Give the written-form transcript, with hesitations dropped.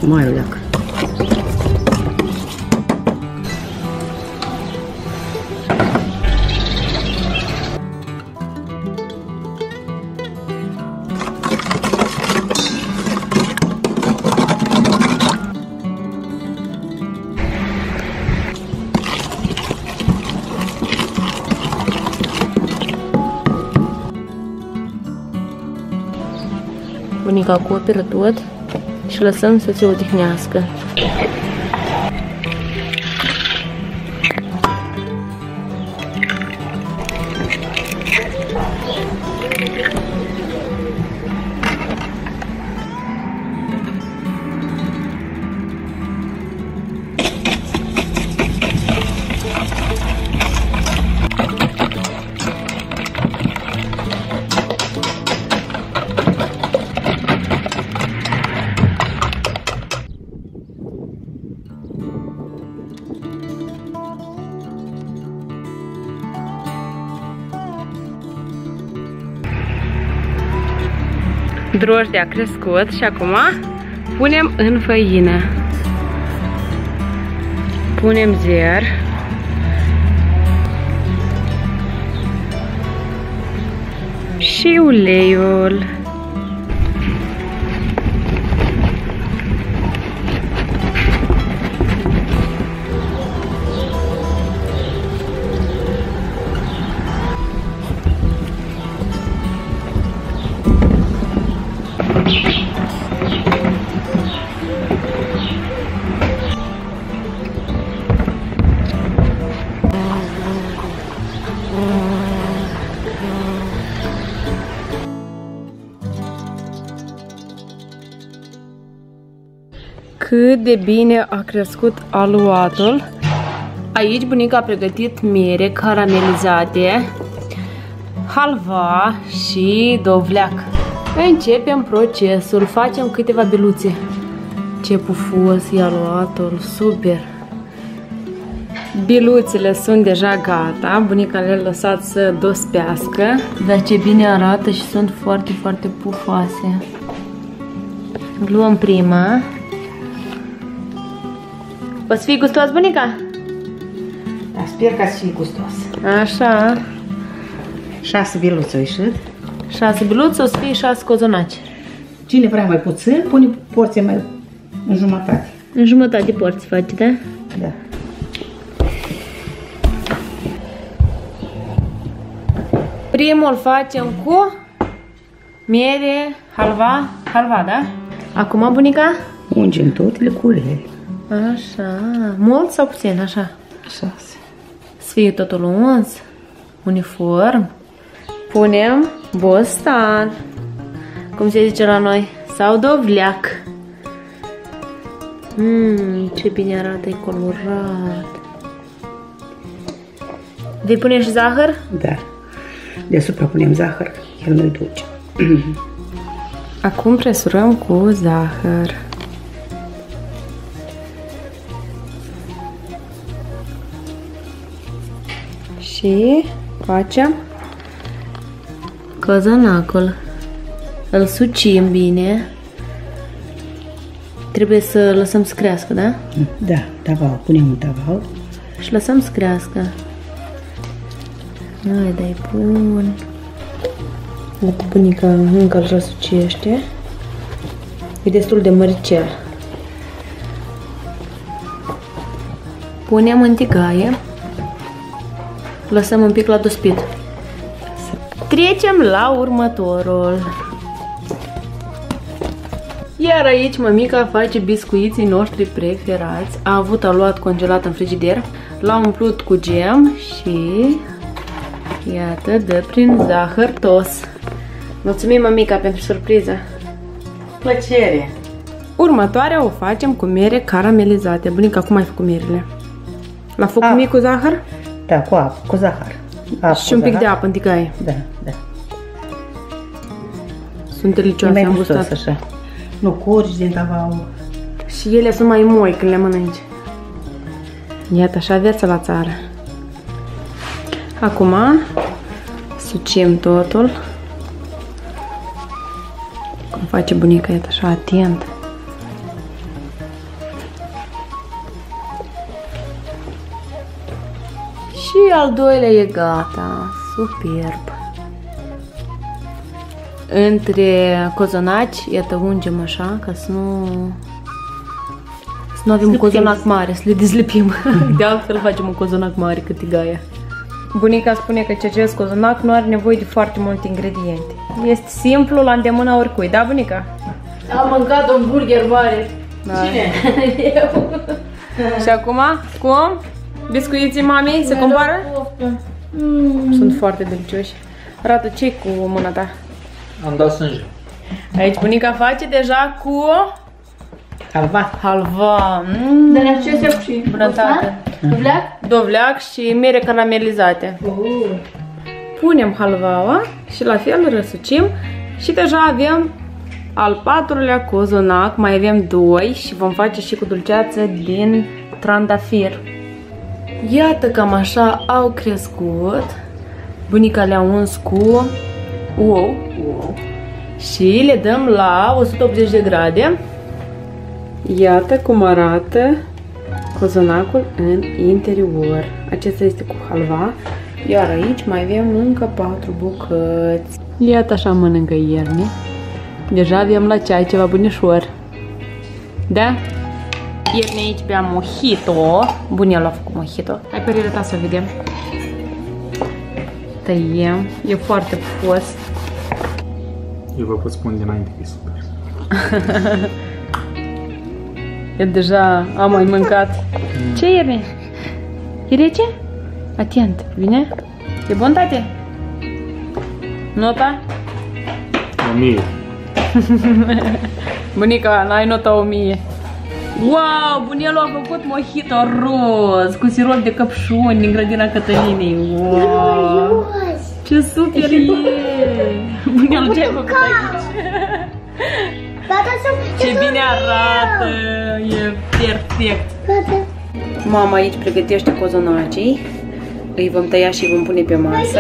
Mai leacă. Bunica acoperă tot și lăsăm să se odihnească. Drojdie a crescut și acum punem în făină. Punem zer. Și uleiul. Cât de bine a crescut aluatul. Aici bunica a pregătit mere caramelizate, halva și dovleac. Începem procesul, facem câteva beluțe. Ce pufos e aluatul, super! Biluțele sunt deja gata, bunica le-a lăsat să dospească, dar ce bine arată și sunt foarte, foarte pufoase. Luăm prima. O să fie gustos, bunica? Da, sper ca să fie gustos. Așa. 6 biluțe au ieșit. 6 biluțe, o să fie 6 cozonaci. Cine vrea mai puțin, pune porție mai în jumătate. În jumătate porții face, da? Da. Primul facem cu mere, halva, da? Acum, bunica? Ungem toate cu ulei. Așa, mult sau puțin, așa? Așa. Să fie totul uns, uniform. Punem bostan, cum se zice la noi, sau dovleac. Ce bine arată, e colorat. Vei pune și zahăr? Da. Deasupra punem zahăr, el nu-i dulce. Acum presurăm cu zahăr. Și facem cozonacul. Îl sucim bine. Trebuie să lăsăm să crească, da? Da, taval. Punem un taval. Și lăsăm să crească. Hai, dai bun. Iată, bunica încă îl răsucește. E destul de măricel. Punem în tigaie. Lăsăm un pic la dospit. Trecem la următorul. Iar aici mămica face biscuiții noștri preferați. A avut aluat congelat în frigider. L-a umplut cu gem și iată, dă prin zahăr tos. Mulțumim, mămica, pentru surpriză. Plăcere! Următoarea o facem cu mere caramelizate. Bunica, cum ai făcut merele? La foc mic cu zahăr? Da, cu apă, cu zahăr. Apă, și un pic de apă în tigaie. Da, da. Sunt delicioase, am gustat. Așa. Nu curgi din tavau. Și ele sunt mai moi când le mănânci. Iată, așa viața la țară. Acum sucim totul. Cum face bunica, iată, așa atent. Și al doilea e gata. Superb. Între cozonaci, iată, ungem așa, ca să nu avem un cozonac mare, să le dezlipim. De altfel facem un cozonac mare cât e gaia. Bunica spune că acest cozonac nu are nevoie de foarte multe ingrediente. Este simplu, la îndemâna oricui, da, bunica? Am mâncat un burger mare. Da. Cine? Eu. Și acum, cum? Biscuiții mamei se compară? Sunt foarte delicioși. Arată ce cu mâna ta? Am dat sânge. Aici bunica face deja cu Halva. halva. Dar acestea și Brânzate. dovleac? Dovleac și mere caramelizate. Punem halvaua și la fel răsucim și deja avem al patrulea cozonac, mai avem 2 și vom face și cu dulceață din trandafir. Iată cam așa au crescut. Bunica le-a uns cu ou și le dăm la 180 de grade. Iată cum arată cozonacul în interior. Acesta este cu halva, iar aici mai avem încă 4 bucăți. Iată așa mănâncă ierni. Deja avem la ceai ceva bunișor. Da? Ierni aici bea mojito. Bunia l-a făcut mojito. Hai părerea ta să vedem. Tăiem. E foarte pufos. Eu vă pot spune dinainte că e super. Eu deja am mai mâncat. Ce e? E rece? Atent, bine? E bun, tate? Nota? 1000. Bunica, n-ai nota 1000. Wow, bunelul a făcut mojito roz cu sirop de căpșuni din grădina Cătălinei. Wow! Ce super e! Bunelul, ce ai făcut aici? Ce bine arată! E perfect! Mama aici pregătește cozonacii. Îi vom tăia și îi vom pune pe masă.